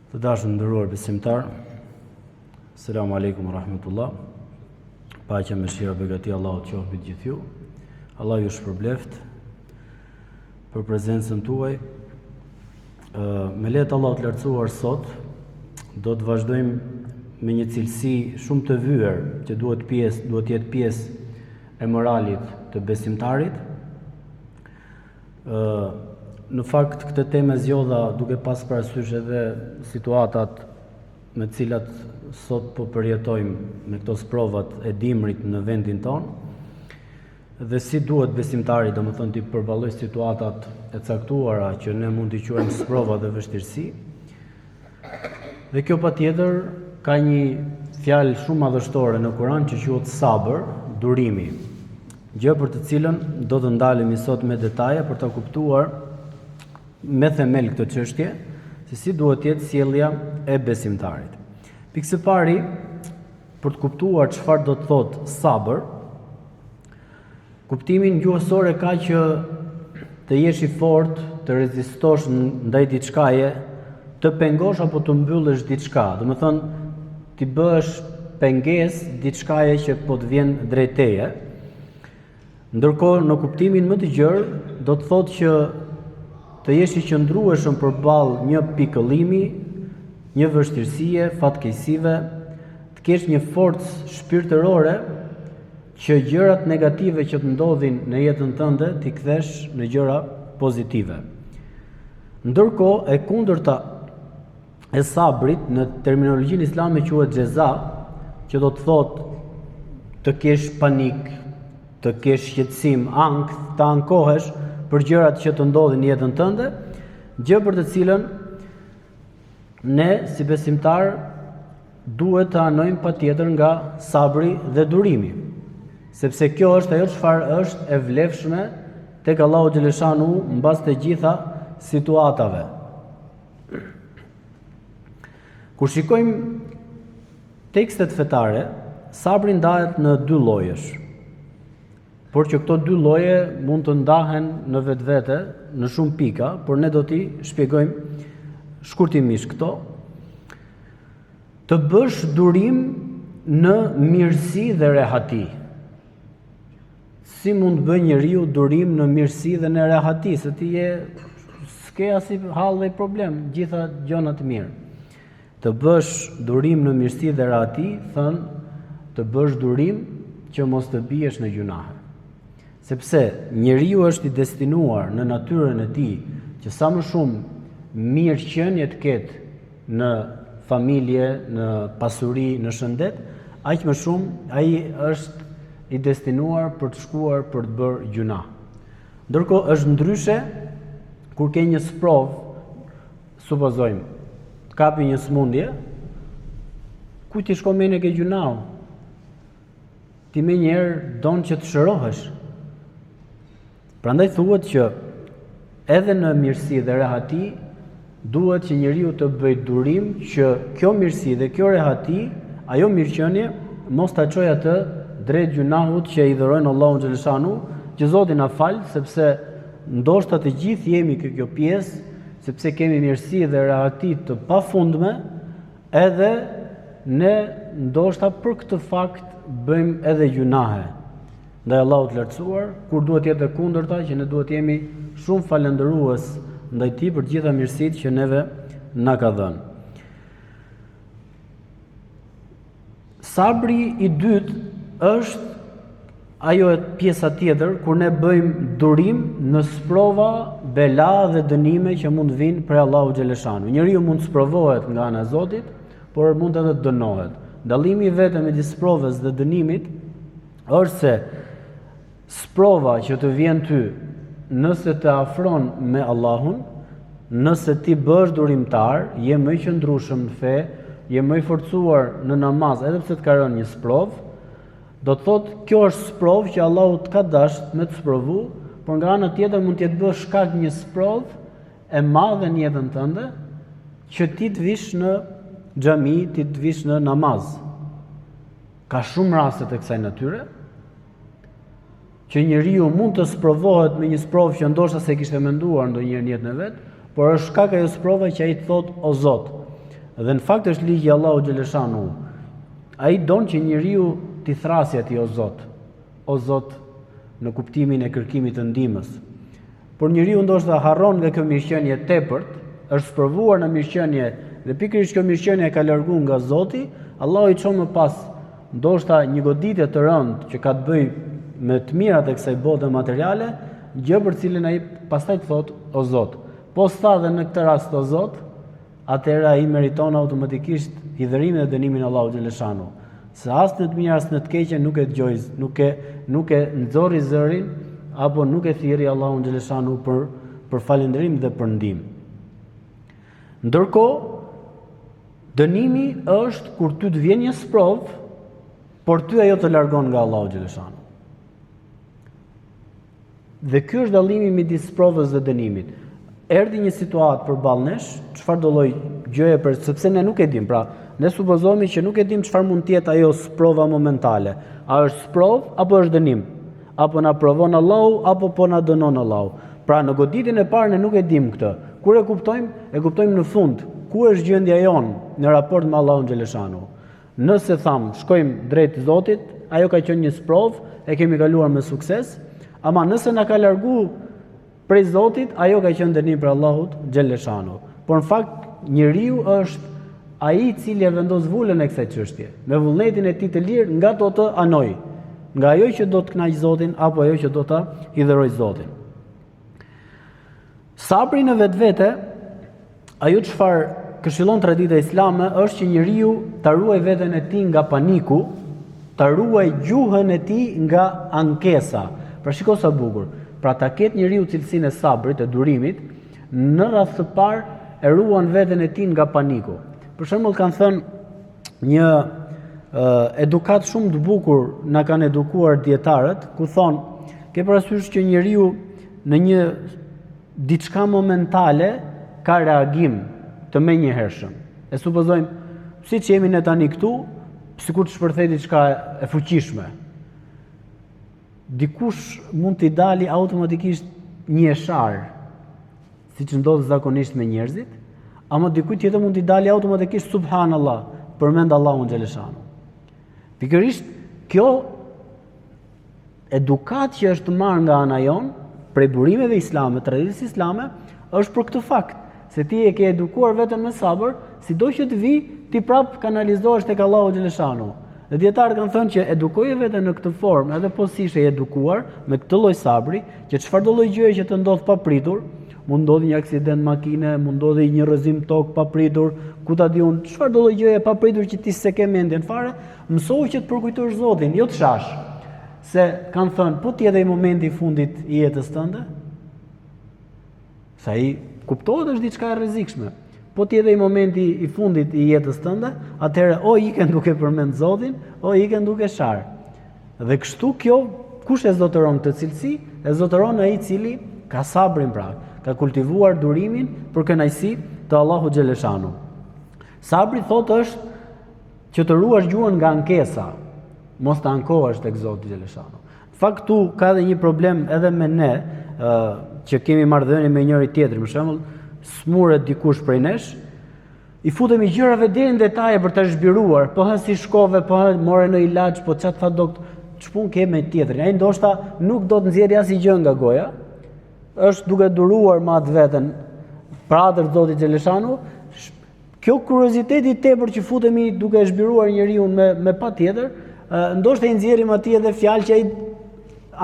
Të dashur nderuar besimtar, Selamu alaikum wa rahmatullah. Paqja me shira begati Allahut qoftë mbi gjithë ju. Allah ju shpërbleft për prezencën tuaj. Me lehtë Allahut lartësuar sot do të vazhdojmë me një cilësi shumë të vyer që duhet të jetë pjesë e moralit të besimtarit. Në fakt këtë temë zgjodha duke pas parasysh edhe situatat me të cilat sot po përjetojmë me këto sprovat e dimrit në vendin tonë dhe si duhet besimtari domethënë të përballojë situatat e caktuara që ne mund t'i quajmë sprova dhe vështirësi. Dhe kjo patjetër ka një fjalë shumë madhështore në Kur'an që quhet sabër, durimi. Gjë për të cilën do të ndalemi sot me detaje për ta kuptuar me themel këtë çështje, se si duhet jetë sjellja e besimtarit. Pikë së pari, për të kuptuar çfarë do të thotë sabër, kuptimin gjuhësor ka që të jesh i fortë, të rezistosh ndaj diçkaje, të pengosh apo të mbyllësh diçka. Domethënë, ti bësh pengesë diçkaje që po të vjen drejt teje. Ndërkohë, në kuptimin më të gjerë, do të thotë që të jesh i qëndrueshëm përballë një pikëllimi, një vështirësie, fatkeqësive, të kesh një forcë shpirtërore që gjërat negative që të ndodhin në jetën tënde t'i kthesh në gjëra pozitive. Ndërkohë, e kundërta e sabrit në terminologjinë islame quhet xheza, që do të thotë të kesh panik, të kesh qetësim, ankth, të ankohesh për gjërat që të ndodhin në jetën tënde, gjë për të cilën ne si besimtar duhet të anojmë patjetër nga sabri dhe durimi, sepse kjo është ajo çfarë është e vlefshme tek Allahu xhaleshanu mbas të gjitha situatave. Kur shikojmë tekstet fetare, sabri ndahet në dy llojesh. Por që këto dy lloje mund të ndahen në vetvete në shumë pika, por ne do t'i shpjegojmë shkurtimisht këto. Të bësh durim në mirësi dhe rehati. Si mund bëj njeriu durim në mirësi dhe në rehati, se ti s'ke asnjë hall dhe problem, gjitha gjëra të mirë. Të bësh durim në mirësi dhe rehati, thënë të bësh durim që mos të biesh në gjunahe. Sepse njeriu është i destinuar në natyrën e tij që sa më shumë mirëqenie të ketë në familje, në pasuri, në shëndet, aq më shumë ai është i destinuar për të shkuar për të bërë gjuna. Ndërkohë është ndryshe kur ke një sprov, supozojmë, të kapi një smundje, ku ti shkon me ke gjunau? Ti me njerë don që të shërohesh. Prandaj thuhet që edhe në mirësi dhe rehati duhet që njeriu të bëjë durim që kjo mirësi dhe kjo rehati, ajo mirëqenie, mos ta çojë atë drejt gjunahut që i dhurojnë Allahu xhaleshanu, që Zoti na fal, sepse ndoshta të gjithë jemi kjo pjesë, sepse kemi mirësi dhe rehati të pafundme, edhe ne ndoshta për këtë fakt bëjmë edhe gjunahe ndaj Allahut lartësuar, kur duhet jetë e kundërta, që ne duhet jemi shumë falendërues ndaj tij për gjitha mirësitë që neve na ka dhënë. Sabri i dytë është ajo pjesa tjetër kur ne bëjmë durim në sprova, bela dhe dënime që mund vinë prej Allahu xhaleshanu. Njeriu mund të sprovohet nga ana e Zotit, por mund edhe të dënohet. Dallimi vetëm midis sprovës dhe dënimit është se sprova që të vjen ty, nëse të afron me Allahun, nëse ti bësh durimtar, je më i qëndrueshëm në fe, je më i forcuar në namaz, edhe pse të ka rënë një sprovë, do të thotë kjo është sprovë që Allahu të ka dashur me të sprovu, por nga ana tjetër mund të jetë bësh shkak një sprovë e madhe në jetën tënde, që ti të vish në xhami, ti të vish në namaz. Ka shumë raste të kësaj natyre, që njeriu mund të sprovohet me një sprovë që ndoshta se kishte menduar ndonjëherë në jetën e vet, por është shkak ajo sprova që ai thotë o Zot, Dhe në fakt është ligji Allahu xhaleshanu. Ai don që njeriu t'i thrasë atij o Zot në kuptimin e kërkimit të ndihmës. Por njeriu ndoshta harron nga kjo mirëqenie tepërt, është sprovuar në mirëqenie dhe pikërisht kjo mirëqenie ka larguar nga Zoti, Allahu i çon më pas ndoshta një goditje të rëndë që ka të bëjë me të mirat e kësaj bote materiale, gjë për cilën ai pastaj thot o Zot. Po s'tha dhe në këtë rast o Zot, atëherë ai meriton automatikisht hidhërimin dhe dënimin e Allahut xhaleshanu. Se as në të mirë as në të keqe nuk e dëgjoj, nuk e nxorri zërin apo nuk e thirrri Allahun xhaleshanu për falënderim dhe për ndihmë. Ndërkohë, dënimi është kur ty të vjen një sprovë, por ty ajo të largon nga Allahu xhaleshanu. Dhe ky është dallimi midis sprovës dhe dënimit. Erdhi një situatë përballë nesh, çfarë do lloj gjëje sepse ne nuk e dim. Pra, ne supozojmë që nuk e dim çfarë mund të jetë ajo sprova momentale. A është sprovë apo është dënim? Apo na provon Allahu apo po na dënon Allahu? Pra, në goditjen e parë ne nuk e dim këtë. Kur e kuptojmë në fund ku është gjendja jonë në raport me Allahun xhaleshanu. Nëse tham, shkojmë drejt Zotit, ajo ka qenë një sprovë, e kemi kaluar me sukses, ama nëse na ka largu prej Zotit, ajo ka qenë dënim për Allahut xhaleshanu. Por në fakt njeriu është ai i cili e vendos vulën e kësaj çështje, me vullnetin e tij të lirë nga do të anoj, nga ajo që do të kënaq Zotin apo ajo që do ta hidhëroj Zotin. Sabri në vetvete, ajo çfarë këshillon tradita islame është që njeriu ta ruaj veten e tij nga paniku, ta ruaj gjuhën e tij nga ankesa. Pra shiko sa bukur. Pra ta ketë njeriu cilësinë e sabrit, e durimit, në radhë të parë e ruan veten e tij nga paniku. Për shembull kanë thënë një edukat shumë të bukur na kanë edukuar dietarët, ku thonë, ke parasysh që njeriu në një diçka momentale ka reagim të menjëhershëm. E supozojmë, siç jemi ne tani këtu, sikur të shpërthej diçka e fuqishme. Dikush mund t'i dali automatikisht një eshar, siç ndodh zakonisht me njerëzit, ama dikujt tjetër mund t'i dali automatikisht subhanallah, përmend Allahun xhaleshanu. Pikërisht kjo edukat që është marrë nga ana jon, prej burimeve islame, traditës islame, është për këtë fakt, se ti e ke edukuar veten me sabër, sido që të vi, ti prap kanalizohesh tek Allahu xhaleshanu. Dhe dietarët kanë thënë që edukoje veten në këtë formë, edhe po si ishe edukuar me këtë lloj sabri, që çfarëdo lloj gjëje që të ndodh papritur, mund ndodhi një aksident makine, mund ndodhi një rrëzim tok papritur, ku ta di unë, çfarëdo lloj gjëje papritur që ti s'e ke mendjen fare, mësohu që të përkujtosh Zotin, jo të shash. Se kanë thënë, po ti edhe i momenti i fundit i jetës tënde, sa i kuptohet është diçka e rrezikshme. Po ti edhe i momenti i fundit i jetës tënde, atëherë o iken duke përmend Zotin, o iken duke shar. Dhe kështu kjo, kush e zotëron këtë cilësi? E zotëron ai i cili ka sabrin pra, ka kultivuar durimin për kënaqësi të Allahu xhaleshanu. Sabri thotë është që të ruash gjuhën nga ankesa, mos të ankohesh tek Zoti xhaleshanu. Në fakt këtu ka edhe një problem edhe me ne, që kemi marrëdhënie me njëri tjetrin, për shembull, smuret dikush prej nesh, i futemi gjërave deri në detaje për të zhbiruar, po si shkove, po more në ilaç, po çfarë tha doktor, ç'pun ke me tjetrin. Ai ndoshta nuk do të nxjerrë asgjë nga goja, është duke duruar me atë veten pradër Zotit xhaleshanu. Kjo kurioziteti i tepër që futemi duke zhbiruar njeriu me patjetër, ndoshta i nxjerrim atij edhe fjalë që ai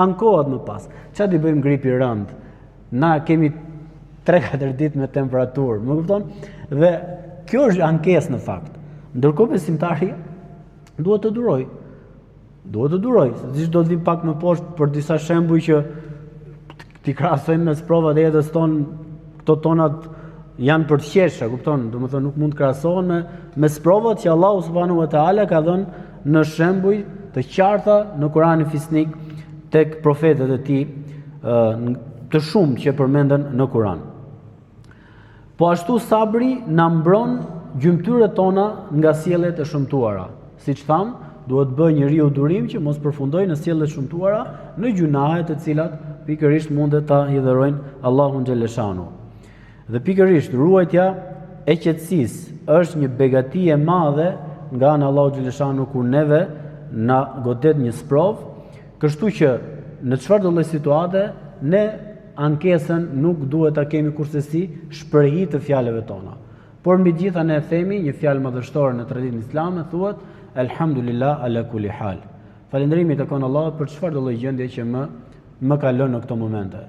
ankohet më pas. Çfarë i bëjmë gripi rënd? Na kemi 3-4 ditë me temperaturë, më kupton? Dhe kjo është ankesë në fakt. Ndërkohë besimtari duhet të duroj. Duhet të duroj, se do të vi pak më poshtë për disa shembuj që ti krahasojmë me provat e jetës tonë, këto tonat janë për të qeshë, kupton? Domethënë nuk mund të krahasohen me provat që Allahu subhanahu wa taala ka dhënë në shembuj të qarta në Kur'anin fisnik tek profetët e tij, të shumë që përmenden në Kur'an. Po ashtu sabri na mbron gjymtyrët tona nga sjelljet e shëmtuara. Siç tham, duhet bëj njeriu durim që mos përfundojë në sjellje të shëmtuara, në gjunahe të cilat pikërisht mundet ta hidhërojnë Allahun xhaleshanu. Dhe pikërisht ruajtja e qetësisë është një begati e madhe nga ana Allahu xhaleshanu kur neve na godet një sprov, kështu që në çfarëdo lloj situate ne ankesën nuk duhet ta kemi kurse shprehje të fjalëve tona. Por mbi gjitha ne themi një fjalë madhështore në traditën islame, thuhet elhamdulillah ala kulli hal. Falënderimi tek Allahu për çfarëdo lloj gjendje që më ka lënë në këto momente.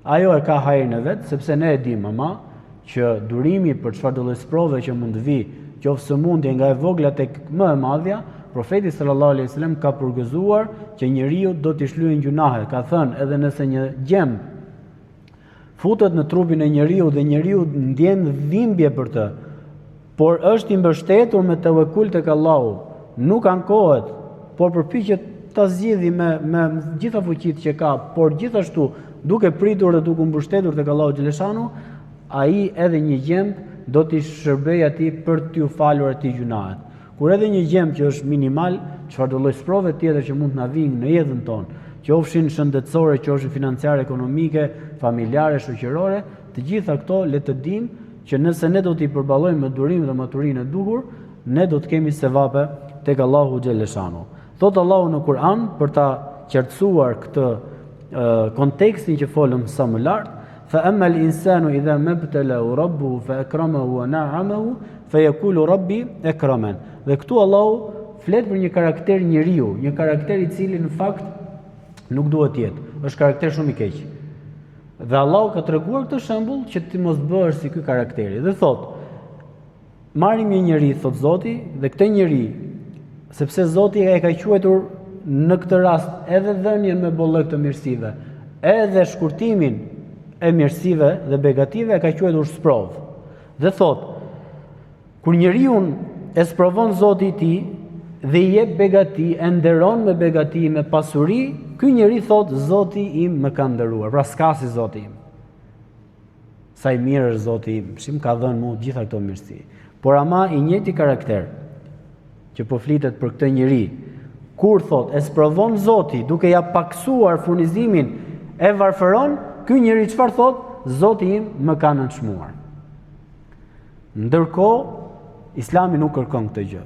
Ajo e ka hajrin e vet, sepse ne e dimë ama që durimi për çfarëdo lloj sprove që mund të vi, qoftë sëmundje nga e vogla tek më e madhja, profeti sallallahu alaihi wasallam ka përgëzuar që njeriu do t'i shlyejë gjunahe. Ka thënë edhe nëse një gjem futet në trupin e njeriu dhe njeriu ndjen dhimbje për të, por është i mbështetur me tawakul tek Allahu, nuk ankohet, por përpiqet ta zgjidhë me gjitha fuqitë që ka, por gjithashtu duke pritur dhe duke mbështetur tek Allahu xhaleshanu, ai edhe një gjemb do t'i shërbejë atij për t'u falur atij gjunahet. Kur edhe një gjemb që është minimal, çfarëdo lloj sprove tjetër që mund të na vijnë në jetën tonë, qofshin shëndetësore, qofshin financiare, ekonomike, familjare, shoqërore, të gjitha këto le të dimë që nëse ne do t'i përballojmë me durimin dhe maturinë e duhur, ne do të kemi sevape tek Allahu xhaleshanu. Thot Allahu në Kur'an për ta qartësuar këtë kontekstin që folëm sa më lart, fa amma al-insanu idha mabtalahu rabbuhu fa akramahu wa na'amahu fa yaqulu rabbi akraman. Dhe këtu Allahu flet për një karakter njeriu, një karakter i cili në fakt nuk duhet të jetë. Është karakter shumë i keq. Dhe Allahu ka treguar këtë shembull që ti mos bëhesh si ky karakteri. Dhe thot, marrim një njeri, thot Zoti, dhe këtë njeri, sepse Zoti e ka quajtur në këtë rast edhe dhënien me bollëk të mirësive, edhe shkurtimin e mirësive dhe begative e ka quajtur sprov. Dhe thot, kur njeriu e sprovon Zoti i tij dhe i jep begati, e nderon me begati, me pasuri, ky njeri thot Zoti im më ka nderuar. Pra s'ka si Zoti im. Sa i mirë është Zoti im, që më ka dhënë mua gjitha këto mirësi. Por ama i njëjti karakter që po flitet për këtë njeri, kur thot e sprovon Zoti duke ja paksuar furnizimin e varfëron, ky njeri çfarë thot? Zoti im më ka nënçmuar. Ndërkohë Islami nuk kërkon këtë gjë.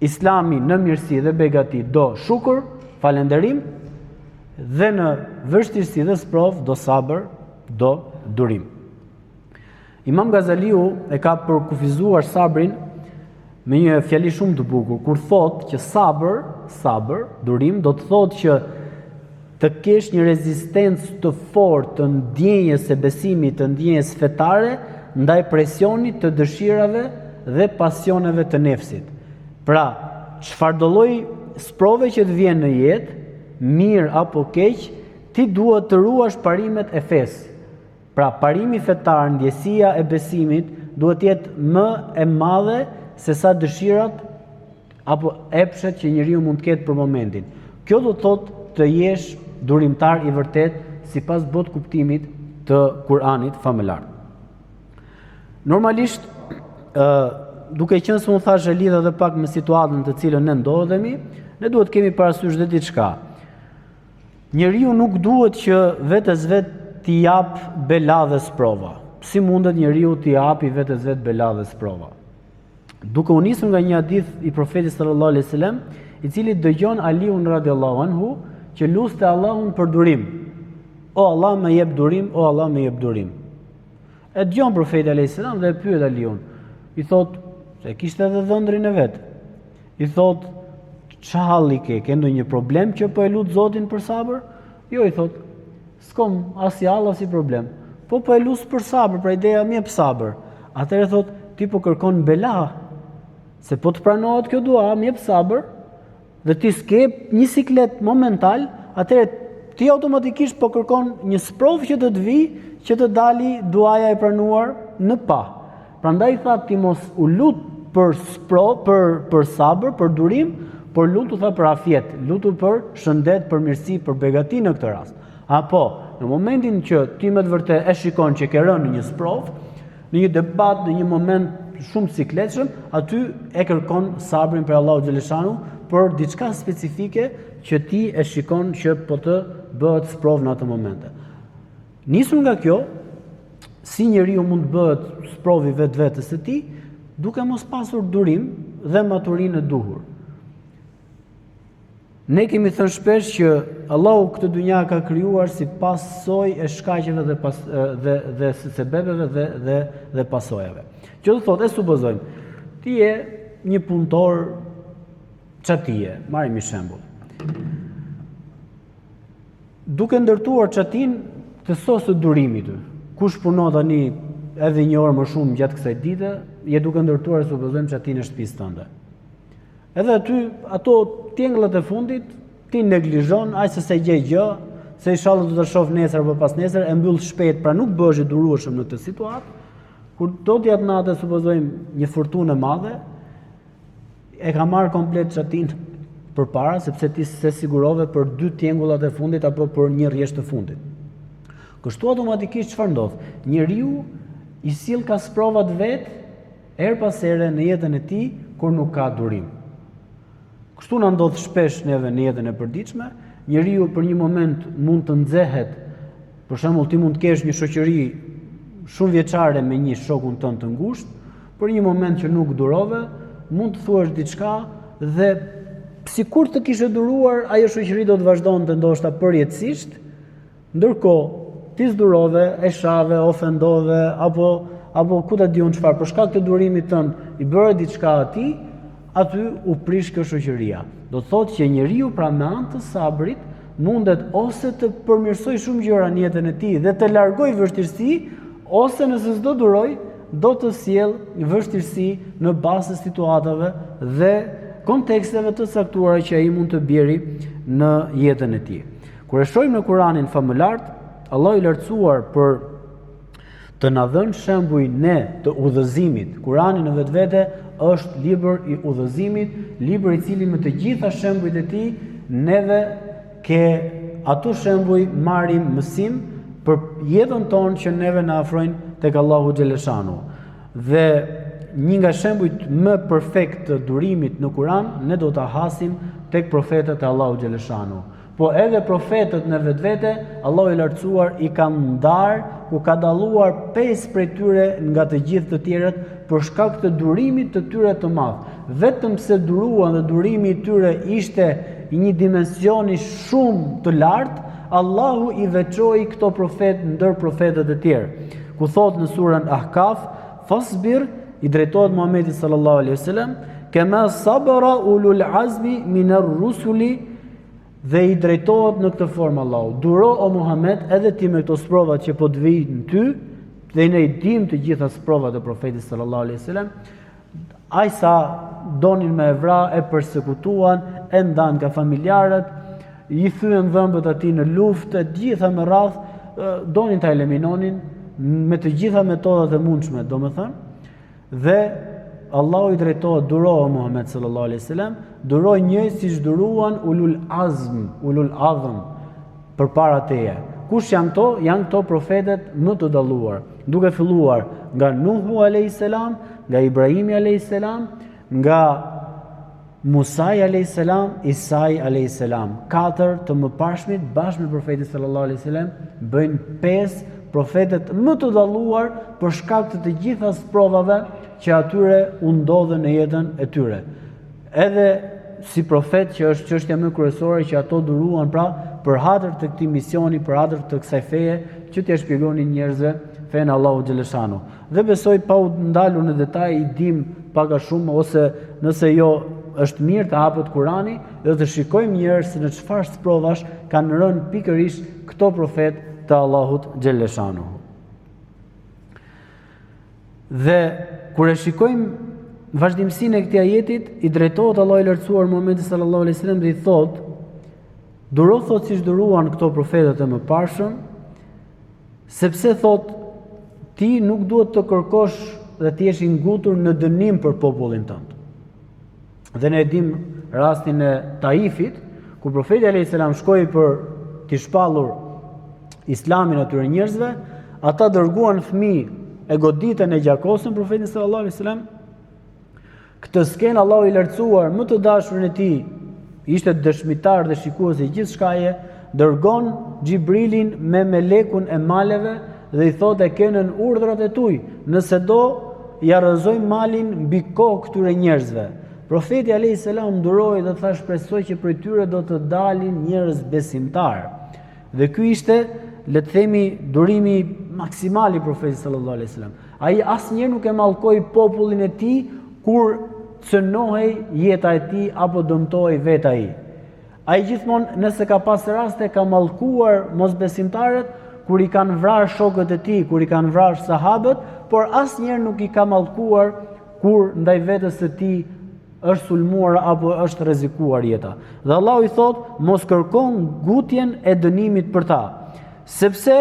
Islami në mirësi dhe begati do shukër, falënderim, dhe në vështirësi dhe sprov do sabër, do durim. Imam Gazaliu e ka përkufizuar sabrin me një fjali shumë të bukur, kur thot që sabër, durim, do të thot që të kesh një rezistencë të fortë të ndjenjes e besimit, të ndjenjes fetare, ndaj presionit të dëshirave dhe pasioneve të nefsit. Pra, çfarëdo lloj sprove që të vjen në jetë, mirë apo keq, ti duhet të ruash parimet e fesë. Pra, parimi fetar, ndjesia e besimit duhet të jetë më e madhe se sa dëshirat apo epshet që njeriu mund të ketë për momentin. Kjo do të thotë të jesh durimtar i vërtet sipas botë kuptimit të Kur'anit famëlar. Normalisht, duke qenë se unë thashë lidha dhe pak me situatën të cilën ne ndodhemi, ne duhet kemi parasysh dhe diçka. Njeriu nuk duhet që vetes vet t'i jap bela dhe sprova. Si mundet njeriu t'i japi vetes vet bela dhe sprova? Duke u nisur nga një hadith i profetit sallallahu alaihi wasallam, i cili dëgjon Aliun radhiyallahu anhu që lutte Allahun për durim. O Allah më jep durim, o Allah më jep durim. E dëgjon profeti alaihi salam dhe e pyet Aliun. I thot, se kishte edhe dhëndrin e vet. I thot, ç'a halli ke? Ke ndonjë problem që po e lut Zotin për sabër? Jo, i thot, s'kom as jall as i problem. Po e lut për sabër, pra ideja më jep sabër. Atëherë thot, ti po kërkon bela. Se po të pranohet kjo dua, më jep sabër, dhe ti s'ke një siklet momental, atëherë ti automatikisht po kërkon një sprov që të vi, që të dali duaja e pranuar në pa. Prandaj tha ti mos u lut për sprov, për sabër, për durim, por lutu tha për afjet, lutu për shëndet, për mirësi, për begati në këtë rast. Apo, në momentin që ti me të vërtet e shikon që ke rënë në një sprov, në një debat, në një moment shumë sikletshëm, aty e kërkon sabrin për Allahu xhaleshanu për diçka specifike që ti e shikon që po të bëhet sprov në atë momente. Nisur nga kjo, si njeriu mund të bëhet sprovi vetvetes së tij, duke mos pasur durim dhe maturinë e duhur. Ne kemi thënë shpesh që Allahu këtë dynja ka krijuar si pasojë e shkaqeve dhe sebebeve dhe pasojave. Që do thotë, supozojmë, ti je një punëtor çatije, marrim një shembull. Duke ndërtuar çatin të sosë të durimit, kush punon tani edhe një orë më shumë gjatë kësaj dite, je duke ndërtuar, supozojmë, çatin e shtëpisë tënde. Edhe aty, ato tjengullat e fundit, ti neglizhon, aq se gjej gjë, se inshallah do të shoh nesër apo pas nesër, e mbyll shpejt, pra nuk bëhesh i durueshëm në këtë situatë. Kur do të jap natë, supozojmë, një fortunë e madhe, e ka marrë komplet çatin përpara, sepse ti se sigurove për 2 tjengullat e fundit apo për një rrjesh të fundit. Kështu automatikisht çfarë ndodh? Njeriu i sill ka sprovat vet her pas here në jetën e tij kur nuk ka durim. Kështu na ndodh shpesh neve në jetën e përditshme, njeriu për një moment mund të nxehet, për shembull ti mund të kesh një shoqëri shumë vjeçare me një shokun tënd të ngushtë, për një moment që nuk durove, mund të thuash diçka dhe sikur të kishe duruar, ajo shoqëri do të vazhdonte ndoshta përjetësisht, ndërkohë ti s'durove, e shave, ofendove apo ku ta diun çfarë, për shkak të durimit tënd i bëre diçka atij, aty u prish kjo shoqëria. Do të thotë që njeriu pra me anë të sabrit mundet ose të përmirësoj shumë gjëra në jetën e tij dhe të largoj vështirësi, ose nëse s'do duroj, do të sjell vështirësi në bazë të situatave dhe konteksteve të caktuara që ai mund të bjerë në jetën e tij. Kur e shohim në Kur'anin famëlar, Allahu i lartësuar për të na dhënë shembuj ne të udhëzimit. Kurani në vetvete është libër i udhëzimit, libër i cili me të gjitha shembujt e tij neve ke ato shembuj marrim mësim për jetën tonë që neve na afrojnë tek Allahu xhaleshanu. Dhe një nga shembujt më perfekt të durimit në Kur'an ne do ta hasim tek profetët e Allahu xhaleshanu. Po edhe profetët në vetvete, Allahu i lartësuar i ka ndarë, ku ka dalluar 5 prej tyre nga të gjithë të tjerët për shkak të durimit të tyre të madh. Vetëm se duruan dhe durimi i tyre ishte i një dimensioni shumë të lartë, Allahu i veçoi këto profet ndër profetët e tjerë. Ku thot në surën Ahkaf, fasbir, i drejtohet Muhamedit sallallahu alaihi wasallam, kama sabara ulul azmi minar rusuli, dhe i drejtohet në këtë formë Allahu. Duro o Muhammed edhe ti me këto sprovat që po të vijnë ty, dhe ne i dim të gjitha sprovat e profetit sallallahu alaihi wasallam, ai sa donin me vra, e përsekutuan, e ndan nga familjarët, i thyen dhëmbët atij në luftë, të gjitha me radh, donin ta eliminonin me të gjitha metodat e mundshme, domethënë, dhe Allahu i drejtohet, duro o Muhammed sallallahu alaihi wasallam, duroj njëjë siç duruan ulul azm përpara teje. Kush janë këto? Janë këto profetet më të dalluar, duke filluar nga Nuhu alayhis salam, nga Ibrahimi alayhis salam, nga Musa alayhis salam, Isa alayhis salam. 4 të mëparshmit bashkë me profetin sallallahu alaihi wasallam bëjnë 5 profetet më të dalluar për shkak të gjitha sprovave që atyre u ndodhen në jetën e tyre. Edhe si profet që është çështja më kryesore që ato duruan pra për hatër të këtij misioni, për hatër të kësaj feje që t'ia shpjegonin njerëzve fen Allahu xhaleshanu. Dhe besoj pa u ndalur në detaj i dim pak a shumë, ose nëse jo është mirë të hapet Kurani dhe të shikojmë njerëz se në çfarë sprovash kanë rënë pikërisht këto profet të Allahut xhaleshanu. Dhe kur e shikojmë vazhdimsinë e këtij ajetit, i drejtohet Allahu i lartësuar Muhamedit sallallahu alaihi wasallam dhe i thot: "Duro thot siç duruan këto profetët e mëparshëm, sepse thot ti nuk duhet të kërkosh dhe të jesh i ngutur në dënim për popullin tënd." Dhe ne e dim rastin e Taifit, ku profeti alayhis salam shkoi për t'i shpallur islamin atyre njerëzve, ata dërguan fëmijë e goditën e gjakosën profetin sallallahu alaihi wasallam. Këtë skenë Allahu i lartësuar më të dashurin e tij, ishte dëshmitar dhe shikues i gjithçkaje, dërgon Xhibrilin me melekun e maleve dhe i thotë: "E kenën urdhrat e tuaj, nëse do ja rrëzojmë malin mbi kokë këtyre njerëzve. Profeti alayhis salam duroi dhe tha shpresoj që prej tyre do të dalin njerëz besimtar. Dhe ky ishte, le të themi, durimi maksimal i profetit sallallahu alaihi wasallam. Ai asnjëherë nuk e mallkoi popullin e tij kur cënohej jeta e tij apo dëmtohej vetë ai. Ai gjithmonë nëse ka pas raste ka mallkuar mosbesimtarët kur i kanë vrarë shokët e tij, kur i kanë vrarë sahabët, por asnjëherë nuk i ka mallkuar kur ndaj vetes së tij është sulmuar apo është rrezikuar jeta. Dhe Allahu i thot, mos kërkon ngutjen e dënimit për ta, sepse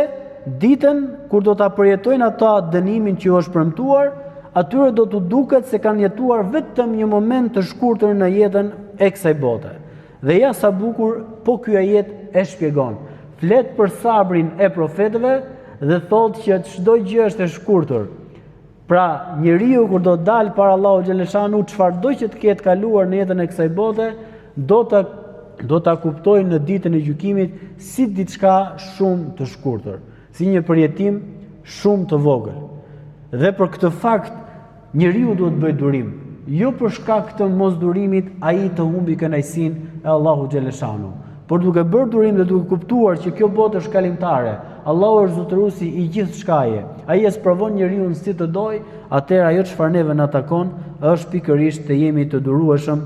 ditën kur do ta përjetojnë ata dënimin që u është premtuar, atyre do t'u duket se kanë jetuar vetëm një moment të shkurtër në jetën e kësaj bote. Dhe ja sa bukur, po ky ajet e shpjegon. Flet për sabrin e profetëve dhe thot që çdo gjë është e shkurtër. Pra, njeriu kur do dalë para Allahu xhaleshanu, çfarëdo që të ketë kaluar në jetën e kësaj bote, do ta kuptojë në ditën e gjykimit si diçka shumë të shkurtër, si një përjetim shumë të vogël. Dhe për këtë fakt, njeriu duhet bëjë durim. Jo për shkak të mosdurimit ai të humbi kënaqësinë e Allahu xhaleshanu, por duke bërë durim dhe duke kuptuar që kjo botë është kalimtare, Allahu është zotëruesi i gjithë shkaje, ai e sprovon njeriu si të doj, atëherë ajo çfarë neve na takon është pikërisht të jemi të durueshëm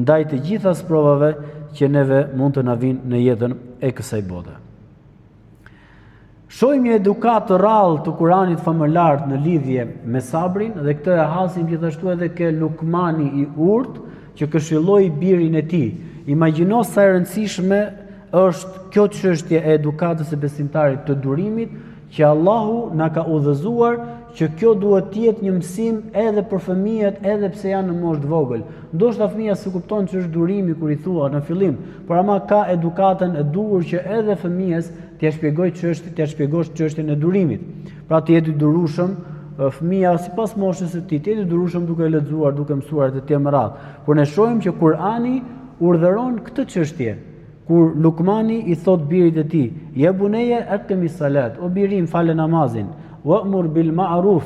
ndaj të gjitha sprovave që neve mund të na vinë në jetën e kësaj bote. Shohim një edukat të rrallë të Kuranit famëlar në lidhje me sabrin dhe këtë e hasim gjithashtu edhe ke Lukmani i Urt që këshilloi birin e tij. Imagjino sa e rëndësishme është kjo çështje e edukatës së besimtarit të durimit që Allahu na ka udhëzuar që kjo duhet të jetë një mësim edhe për fëmijët edhe pse janë në moshë të vogël. Ndoshta fëmia s'e kupton që është durimi kur i thua në fillim, por ama ka edukatën e duhur që edhe fëmijës t'ia shpjegosh çështjen e durimit. Pra të jetë i durueshëm fëmia sipas moshës së tij, të jetë i durueshëm duke lexuar, duke mësuar të tjerë më radh. Por ne shohim që Kurani urdhëron këtë çështje. Kur Lukmani i thot birit e tij, "Ya bunayya aqimi salat", o birim falë namazin, "Wa'mur bil ma'ruf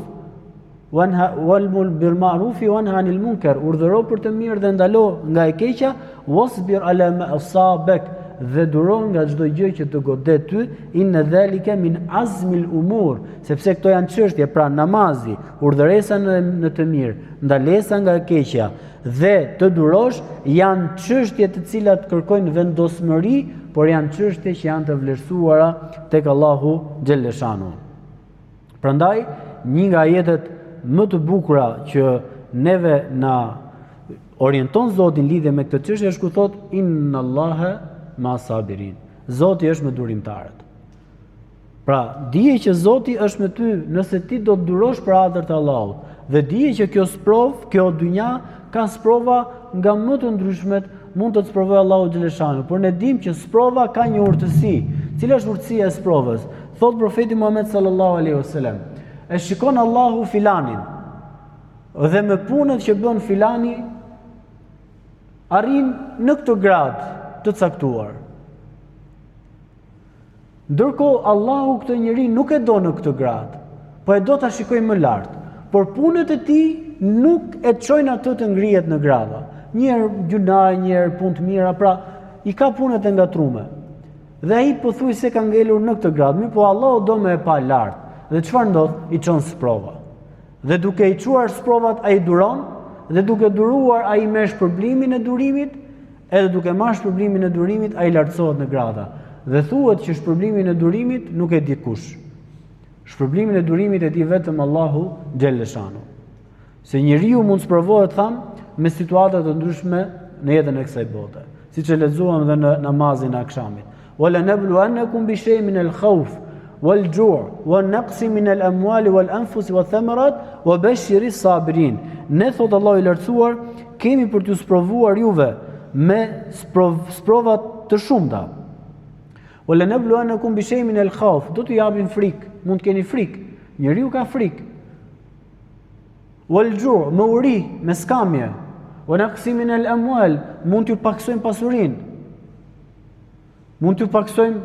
wa'mur bil ma'ruf wanha 'anil munkar", urdhëro për të mirë dhe ndalo nga e keqja, "Wasbir 'ala ma asabak", dhe duro nga çdo gjë që të godet ty, "Inna dhalika min azmil umur", sepse këto janë çështje, pra namazi, urdhëresa në të mirë, ndalesa nga e keqja dhe të durosh janë çështje të cilat kërkojnë vendosmëri, por janë çështje që janë të vlerësuara tek Allahu xhaleshanu. Prandaj, një nga ajetet më të bukura që neve na orienton Zoti në lidhje me këtë çështje është ku thot inna Allaha ma sabirin. Zoti është me durimtarët. Pra, dije që Zoti është me ty nëse ti do të durosh për ardhër të Allahut. Dhe dije që kjo dynja ka sprova nga më të ndryshmet, mund të sprovojë Allahu xhaleshanu, por ne dimë që sprova ka një urtësi. Cila është urtësia e sprovës? Thot profeti Muhammed sallallahu alaihi wasallam, e shikon Allahu filanin dhe me punët që bën filani arrin në këtë grad të caktuar. Ndërkohë Allahu këtë njeri nuk e do në këtë grad, po e do ta shikojë më lart, por punët e tij nuk e çojnë atë të ngrihet në grada. Njëherë gjuna, njëherë punë të mira, pra i ka punët e ngatruara. Dhe ai pothuajse ka ngelur në këtë grad, mirë po Allahu do më e pa lart. Dhe çfarë ndodh? I çon sprova. Dhe duke i çuar sprovat ai duron, dhe duke duruar ai merr shpërblimin e durimit, edhe duke marrë shpërblimin e durimit ai lartësohet në grada. Dhe thuhet që shpërblimin e durimit nuk e di kush. Shpërblimin e durimit e di vetëm Allahu xhaleshanu. Se njeriu mund të provohet me situata të ndryshme në jetën e kësaj bote, siç e lexuam edhe në namazin e akşamit. Wala nabluwannakum bi shay'in min al-khawf wal-ju' wan-naqsi min al-amwali wal-anfusi wath-thamarat wa bashshiri s-sabirin. Ne thot Allahu i lartësuar, kemi për t'ju sprovuar juve me sprova të shumta. Wala nabluwannakum bi shay'in min al-khawf, do t'ju japim frikë, mund të keni frikë. Njeriu ka frikë. Wal-ju', me uri, me skamje. Wa-naqsi min al-amwal, mund t'ju paksojmë pasurinë. Mund t'ju paksojmë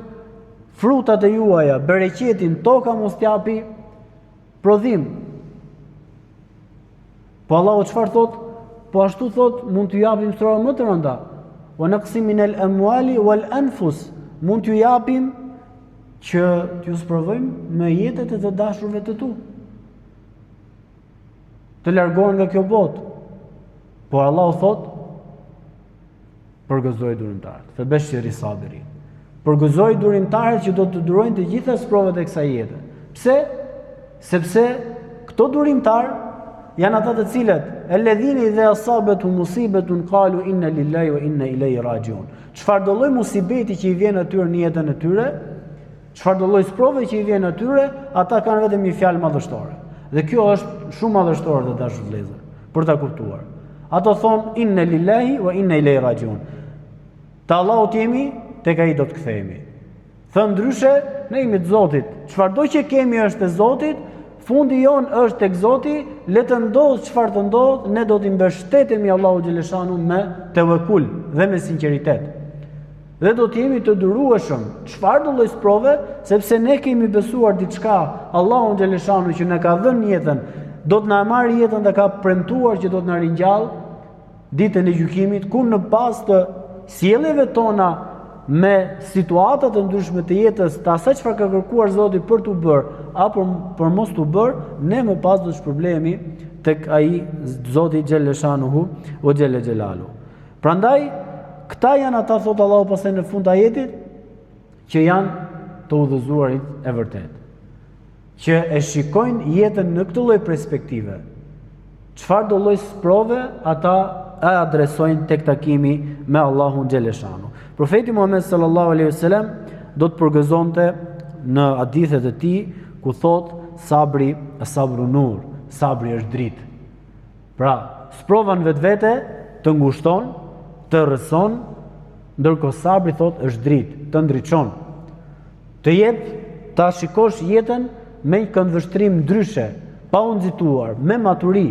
frutat e juaja, bereqetin, toka mos t'japi prodhim. Po Allahu çfarë thot? Po ashtu thot, mund t'ju japim sura më të rënda. Wa naqsim min al-amwali wal anfus. Mund t'ju japim që t'ju sprovojmë me jetët e të dashurve të tu. Të largohen nga kjo botë. Por Allahu thot, përgëzoj durimtarët. Febeshiri sabirin. Përgëzoj durimtarët që do të durojnë të gjitha sprovat e kësaj jete. Pse? Sepse këto durimtarë janë ata të cilët alladhina idha asabetu musibetun qalu inna lillahi wa inna ilaihi rajiun. Çfarë do lloj musibeti që i vjen atyre në jetën e tyre, çfarë do lloj sprove që i vjen atyre, ata kanë vetëm një fjalë madhështore. Dhe kjo është shumë madhështore të dashur vëllezër, për ta kuptuar. Ato thonë inna lillahi wa inna ilaihi rajiun. Te Allahu jemi, tek ai do të kthehemi. Thënë ndryshe, ne jemi të Zotit. Çfarëdo që kemi është e Zotit, fundi jon është tek Zoti, le të ndodh çfarë të ndodh, ne do t'i mbështetemi Allahu xhaleshanu me tevekul dhe me sinqeritet. Dhe do të jemi të durueshëm çfarë do lloj sprove, sepse ne kemi besuar diçka, Allahu xhaleshanu që na ka dhënë jetën, do të na marrë jetën dhe ka premtuar që do të na ringjall ditën e gjykimit, ku në bazë të sjelljeve tona me situatat të ndryshme të jetës, të asaj çfarë ka kërkuar Zoti për t'u bërë apo për mos t'u bërë, ne më pas do të shpërblehemi tek ai Zoti xhaleshanuhu o xhele xhelalu. Prandaj këta janë ata, thot Allahu pastaj në fund të ajetit, që janë të udhëzuarit e vërtet, që e shikojnë jetën në këtë lloj perspektive. Çfarë do lloj sprove ata e adresojnë tek takimi me Allahun xhaleshanu. Profeti Muhammed sallallahu alaihi wasallam do të përgëzonte në hadithet e tij ku thot sabri sabru nur, sabri është dritë. Pra, sprova në vetvete të ngushton, të rrëson, ndërkohë sabri thot është dritë, të ndriçon. Të jetë ta shikosh jetën me një këndvështrim ndryshe, pa u nxituar, me maturi.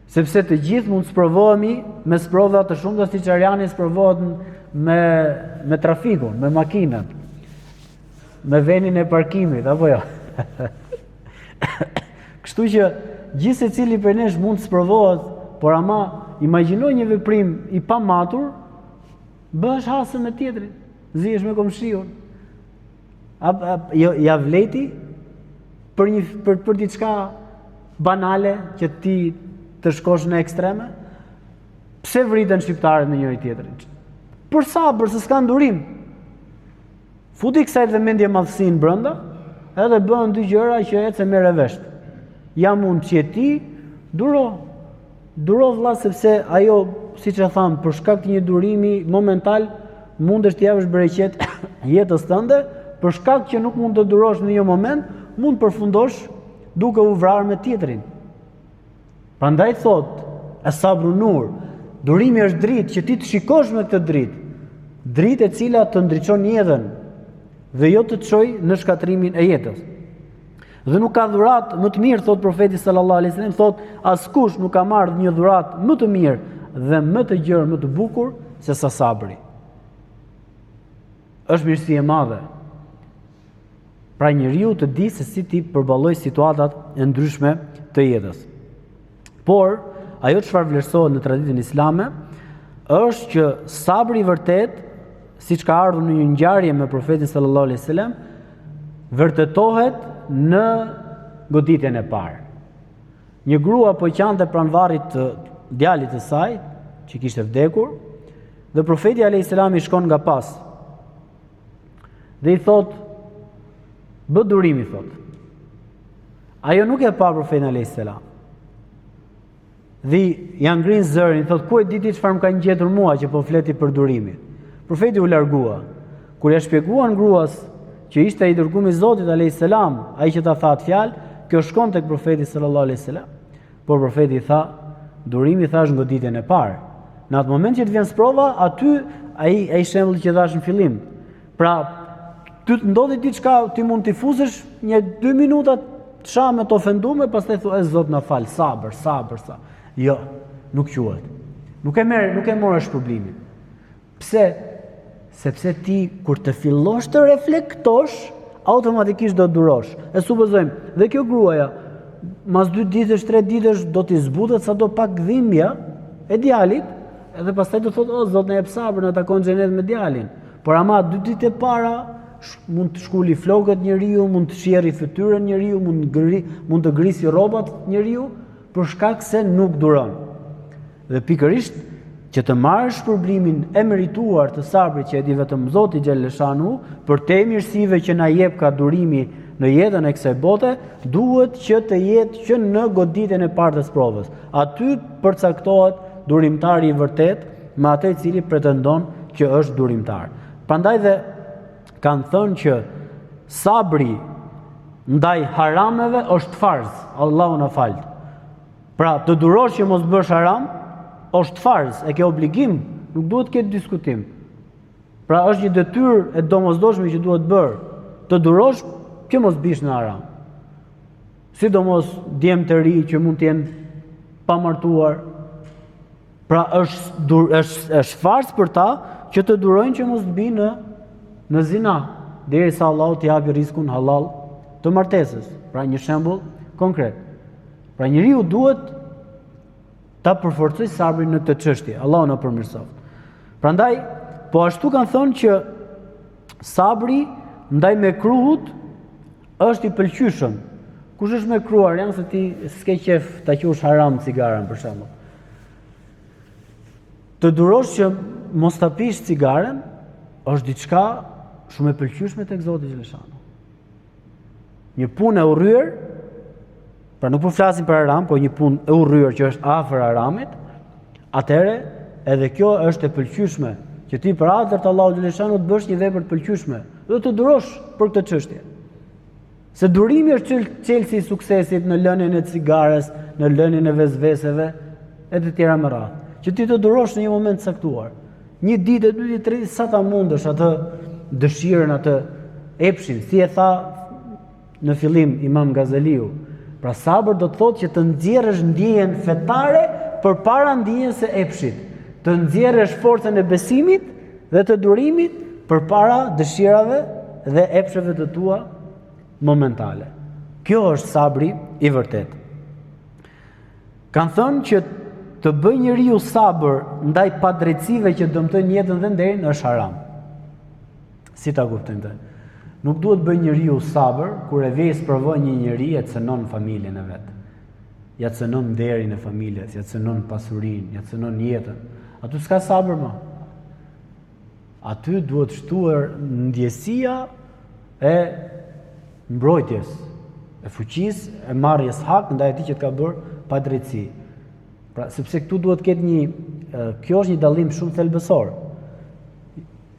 Sepse të gjithë mund të sprovohemi me sprova të shumta, siç Ariani sprovohet me trafikun, me makinat, me vendin e parkimit, apo jo. Kështu që gjithë secili prej nesh mund të sprovohet, por ama imagjino një veprim i pamatur, bëhesh hasë me tjetrin, zihesh me komshiun. Ja vleti për diçka banale që ti të shkosh në ekstreme? Pse vriten shqiptarët në njëri tjetrin? Për sabër, se s'kan durim. Futi kësaj dhe mendje madhësinë brenda, edhe bëhen dy gjëra që ecë merre vesh. Jam unë që ti, duro vëlla, sepse ajo, siç e tham, për shkak të një durimi momental, mundesh të japësh bereqet jetës tënde, për shkak që nuk mund të durosh në një moment, mund përfundosh duke u vrarë me tjetrin. Prandaj thot, e sabru nur, durimi është dritë që ti të shikosh me këtë dritë e cila të ndriçon jetën dhe jo të të çojë në shkatrimin e jetës. Dhe nuk ka dhuratë më të mirë, thot profeti sallallahu alaihi wasallam, thot askush nuk ka marrë një dhuratë më të mirë dhe më të gjerë, më të bukur se sa sabri. Është mirësi e madhe. Pra njeriu të di se si ti përballoj situatat e ndryshme të jetës. Por, ajo çfarë vlerësohet në traditën islame, është që sabri i vërtet, siç ka ardhur në një ngjarje me profetin sallallahu alaihi wasallam, vërtetohet në goditjen e parë. Një grua po qante pranë varrit të djalit të saj, që kishte vdekur, dhe profeti alaihi salam i shkon nga pas. Dhe i thot, bë durim, i thot. Ajo nuk e pa profetin alaihi salam. Dhe janë ngrin zërin, thot, ku e diti çfarë më ka ngjetur mua që po fleti për durimin. Profeti u largua. Kur ja shpjeguan gruas që ishte i dërguari i Zotit alayhis salam, ai që ta tha atë fjalë, kjo shkon tek profeti sallallahu alaihi wasallam. Por profeti i tha, durimi thash goditjen e parë. Në atë moment që të vjen sprova, aty ai shembulli që thash në fillim. Pra, ty të ndodhi diçka, ti mund t'i fuzesh 1-2 minuta të shamë të ofenduar, pastaj thua, Zot na fal, sabër. Jo, nuk quhet. Nuk e morësh problemin. Pse? Sepse ti kur të fillosh të reflektosh, automatikisht do të durosh. E supozojmë, dhe kjo gruaja mas 2 ditësh, 3 ditësh do t'i zbutet sa do pak dhimbja e djalit, edhe pastaj do thotë, Zot na jep sabër, na takon xhenet me djalin. Por ama 2 ditë e para mund të shkuli flokët njeriu, mund të shjerri fytyrën njeriu, mund të grisi rrobat njeriu për shkak se nuk duron. Dhe pikërisht që të marrësh shpërblimin e merituar të sabrit që e di vetëm Zoti xhaleshanu për te mirësive që na jep ka durimi në jetën e kësaj bote, duhet që të jetë që në goditjen e parë të provës. Aty përcaktohet durimtari i vërtet me atë i cili pretendon që është durimtar. Prandaj dhe kanë thënë që sabri ndaj harameve është farz, Allahu na fal. Pra të durosh që mos bësh haram, është farz, e ke obligim, nuk duhet të ketë diskutim. Pra është një detyrë e domosdoshme që duhet bërë, të durosh që mos bish në haram. Sidomos djemë të ri që mund të jenë pa martuar. Pra është farz për ta që të durojnë që mos bi në zina, derisa Allahu t'i japi rizikun halal të martesës. Pra një shembull konkret. Pra njeriu duhet ta përforcoj sabrin në këtë çështje. Allahu na përmirësoft. Prandaj, po ashtu kanë thonë që sabri ndaj mekruhut është i pëlqyeshëm. Kush është mekruar, janë se ti s'ke qef ta qush haram cigaren për shembull. Të durosh që mos ta pish cigaren është diçka shumë e pëlqyeshme tek Zoti xhaleshanu. Një punë e urryer, pra nuk po flasim për haram, po një punë e urryer që është afër haramit, atëherë edhe kjo është e pëlqyeshme, që ti për atë të Allahut xhaleshanu të bësh një vepër të pëlqyeshme, dhe të durosh për këtë çështje. Se durimi është çelësi i suksesit në lënien e cigares, në lënien e vezveseve e të tjera me radhë. Që ti të durosh në një moment caktuar. Një ditë, 2 ditë, 3 ditë, sa ta mundesh atë dëshirën, atë epshin, si e tha në fillim Imam Gazaliu. Pra sabër do të thotë që të nxjerrësh ndjenjën fetare përpara ndjenjës së epshit. Të nxjerrësh forcën e besimit dhe të durimit përpara dëshirave dhe epsheve të tua momentale. Kjo është sabri i vërtet. Kanë thënë që të bëj njeriu sabër ndaj padrejtësive që dëmtojnë jetën dhe nderin është haram. Si ta kuptojmë këtë? Nuk duhet bëj njeriu sabër kur e vej sprovon një njeri e cënon familjen e vet. Ja cënon nderin e familjes, ja cënon pasurinë, ja cënon jetën. Aty s'ka sabër më. Aty duhet shtuar ndjesia e mbrojtjes, e fuqisë, e marrjes hak ndaj atij që të ka bërë padrejtësi. Pra, sepse këtu duhet ketë kjo është një dallim shumë thelbësor.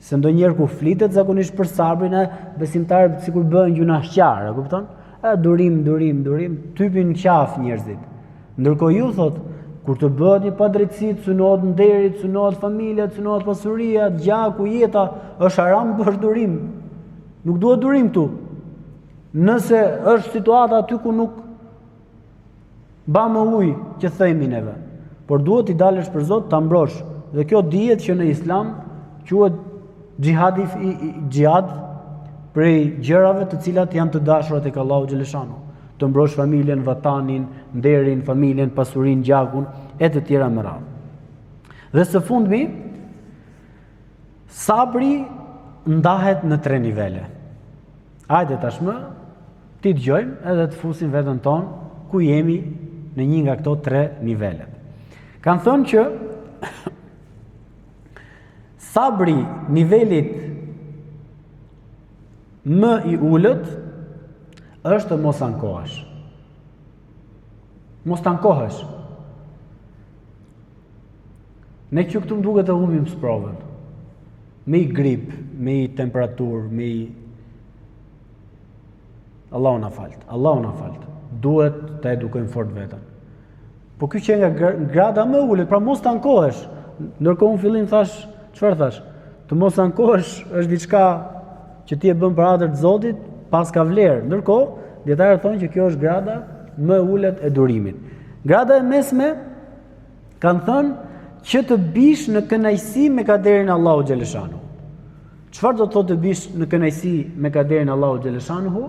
Se ndonjëherë ku flitet zakonisht për sabrin e besimtarët sikur bëhen gjunaqtar, e kupton? Durim, typin qaf njerëzit. Ndërkohë ju thot, kur të bëhet një padrejtësi, cënohet nderi, cënohet familja, cënohet pasuria, gjaku, jeta, është haram për durim. Nuk duhet durim këtu. Nëse është situata aty ku nuk ba më ujë që themi neve, por duhet i dalësh për Zot ta mbrosh. Dhe kjo dihet që në Islam quhet xhihad prej gjërave të cilat janë të dashura tek Allahu xhaleshanu. Të mbrosh familjen, vatanin, nderin, familjen, pasurinë, gjakun e të tjera me radhë. Dhe së fundmi, sabri ndahet në 3 nivele. Hajde tashmë ti dëgjojmë edhe të fusim veten tonë ku jemi në një nga këto 3 nivele. Kanë thënë që sabri nivelit më i ulët është mos ankohesh. Mos të ankohesh. Ne që këtu më duket të humbim sprovën. Me i grip, me i temperaturë, me i... Allahu na falt. Duhet të edukojmë fort vetën. Po ky që nga grada më ulët, pra mos të ankohesh. Ndërkohë në fillim thash, çfarë thash? Të mos ankohesh është diçka që ti e bën për atë të Zotit, pas ka vlerë. Ndërkohë, dietarët thonë që kjo është grada më e ulët e durimit. Grada e mesme kanë thënë që të bish në kënaqësi me kaderin Allahu xhaleshanu. Çfarë do të thotë të bish në kënaqësi me kaderin Allahu xhaleshanu?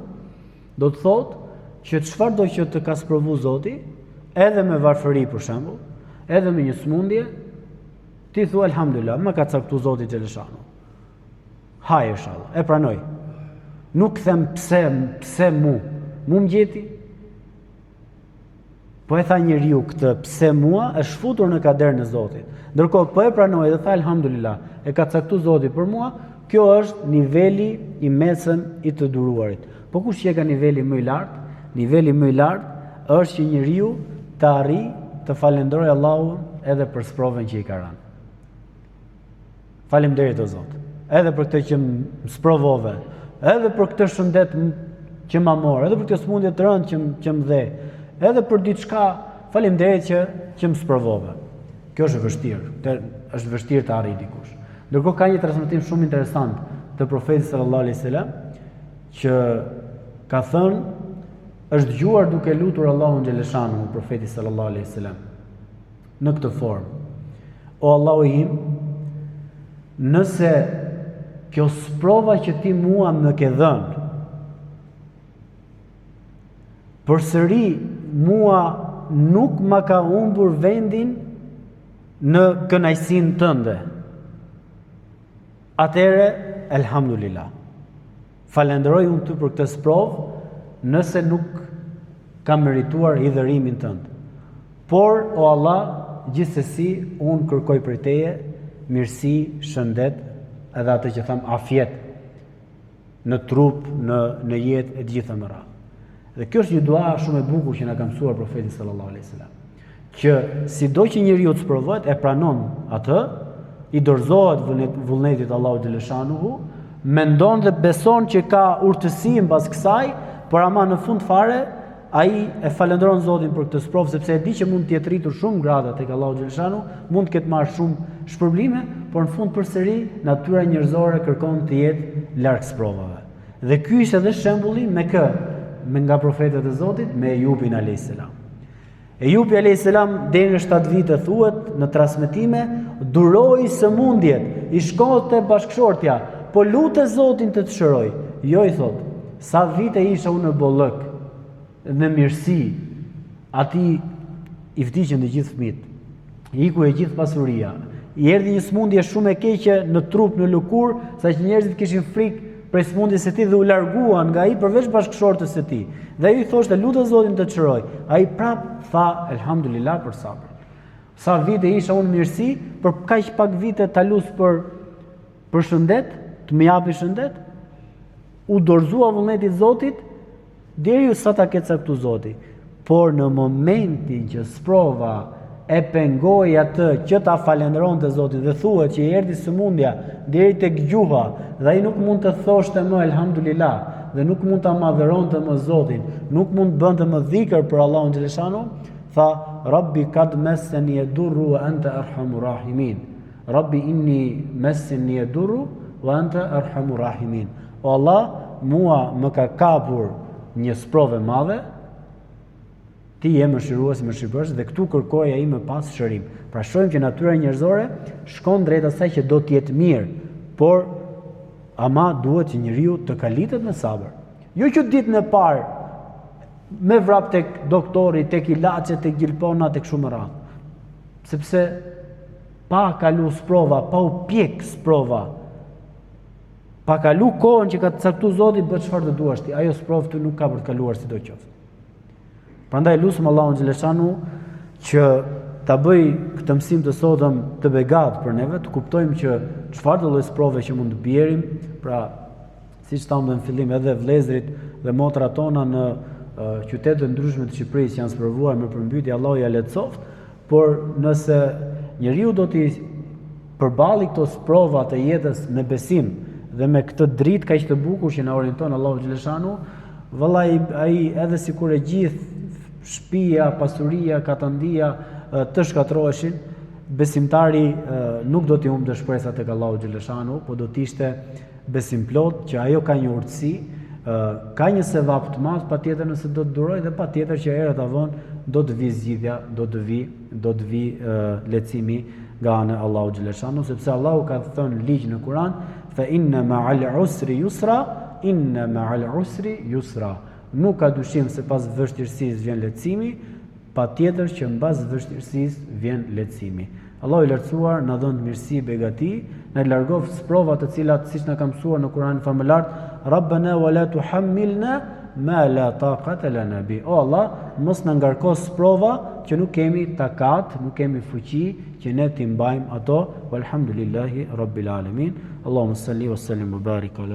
Do të thotë që çfarëdo që të ka sprovu Zoti, edhe me varfëri për shembull, edhe me një smundje, ti thua elhamdulillah, më ka caktuar Zoti xheleshanu. Haj inshallah, e pranoj. Nuk them pse mu më gjeti. Po e tha njeriu këtë, pse mua, është futur në kaderën e Zotit. Ndërkohë po e pranoj dhe tha elhamdulillah, e ka caktuar Zoti për mua, kjo është niveli i mesëm i të duruarit. Po kush që ka niveli më i lartë? Niveli më i lartë është që njeriu të arrijë të falenderojë Allahun edhe për sprovën që i ka rënë. Faleminderit o Zot, edhe për këtë që më sprovove, edhe për këtë shëndet që ma morë, edhe për këtë smundje të rëndë që më dhe, edhe për diçka, faleminderit që më sprovove. Kjo është vështirë, është vështirë të arrijë dikush. Ndërkohë ka një transmetim shumë interesant të profetit sallallahu alaihi wasallam që ka thënë, është dëgjuar duke lutur Allahun xheleshanu profeti sallallahu alaihi wasallam në këtë formë. O Allahu im, nëse kjo sprova që ti mua më ke dhënë, përsëri mua nuk ma ka humbur vendin në kënaqësinë tënde, atëre elhamdulillah. Falenderoj unë ty për këtë sprovë, nëse nuk kam merituar hidhërimin tënd. Por, o Allah, gjithsesi unë kërkoj prej teje mirësi, shëndet, edhe atë që tham afjet në trup, në jetë e të gjitha më radhë. Dhe kjo është një dua shumë e bukur që na ka mësuar profeti sallallahu alaihi wasallam, që sido që njeriu të sprovohet, e pranon atë, i dorëzohet vullnetit Allahu xhaleshanuhu, mendon dhe beson që ka urtësi mbas kësaj, por ama në fund fare ai e falenderon Zotin për këtë sprovë, sepse e di që mund të jetë rritur shumë grada tek Allahu xhaleshanu, mund të ketë marrë shumë shpërblime, por në fund përsëri natyra njerëzore kërkon të jetë larg sprovave. Dhe ky ishte edhe shembulli me nga profetët e Zotit, me Ejubin alayhis salam. Ejubi alayhis salam deri në 7 vite thuhet në transmetime, duroi sëmundjet, i shkonte bashkëshortja, po lutë Zotin të të shëroj. Jo, i thot, sa vite isha unë në bollëk, në mirësi, ati i vdiqën të gjithë fëmijët, iku e gjithë pasuria, i erdhi një smundje shumë e keqe në trup, në lëkur, sa që njerëzit kishin frikë prej smundjes së tij dhe u larguan nga ai përveç bashkëshortës së tij. Dhe ai i thoshte lutë Zotin të të çroj. Ai prap tha elhamdulillah për sabrin. Sa vite isha unë mirësi, për kaq pak vite ta lus për shëndet, të më japi shëndet, u dorëzua vullnetit Zotit deri sa ta ketë caktuar Zoti. Por në momentin që sprova e pengoi atë që ta falenderonte Zotin dhe thuhet që i erdhi sëmundja deri tek gjuha dhe ai nuk mund të thoshte më elhamdulillah dhe nuk mund ta madhëronte më Zotin, nuk mund bënte më dhikr për Allahun xhaleshanu, tha Rabbi kad massani yadurru wa anta arhamur rahimin. Rabbi inni massani yadurru wa anta arhamur rahimin. O Allah, mua më ka kapur një sprovë e madhe, ti je mëshirues, mëshirëbërës, dhe këtu kërkoj ai më pas shërim. Pra shohim që natyra njerëzore shkon drejt asaj që do të jetë mirë, por ama duhet që njeriu të kalitet me sabër. Jo që ditën e parë me vrap tek doktori, tek ilaçet, tek gjilpona, tek shumë radhë. Sepse pa kalu sprova, pa u pjek sprova, pa kalu kohën që ka të caktuar Zoti, bëj çfarë të duash ti. Ajo sprovë ty nuk ka për të kaluar sidoqoftë. Prandaj lutem Allahun xhaleshanu që ta bëj këtë mësim të sotëm të begat për neve, të kuptojmë që çfarë lloj sprove që mund të bjerim, pra siç thamë në fillim edhe vëllezërit dhe motrat tona në qytete të ndryshme të Shqipërisë janë sprovuar me përmbytje, Allahu ja letësoft, por nëse njeriu do t'i përballi këto sprova të jetës me besim dhe me këtë dritë kaq të bukur që na orienton Allahu xhaleshanu, vallai ai edhe sikur e gjithë shtëpia, pasuria, katandia të shkatërroheshin, besimtari nuk do t'i humbte shpresat tek Allahu xhaleshanu, po do të ishte besim plot që ajo ka një urtësi, ka një sevap të madh, patjetër nëse do të duroj, dhe patjetër që herët avon do të vi zgjidhja, do të vi lehtësimi nga ana e Allahu xhaleshanu, sepse Allahu ka thënë ligj në Kur'an, fa inna ma'al usri yusra, inna ma'al usri yusra. Nuk ka dyshim se pas vështirësisë vjen lehtësimi, patjetër që mbas vështirësisë vjen lehtësimi. Allahu i lartësuar na dhon mirësi begati, na largoft sprova të cilat siç na ka mësuar në Kur'anin famëlar, Rabbana wala tuhammilna ma la taqata lana bi. O Allah, mos na ngarkos sprova që nuk kemi takat, nuk kemi fuqi që ne t'i mbajmë ato. Walhamdulillahi rabbil alamin. Allahumma salli wa sallim wa barik ala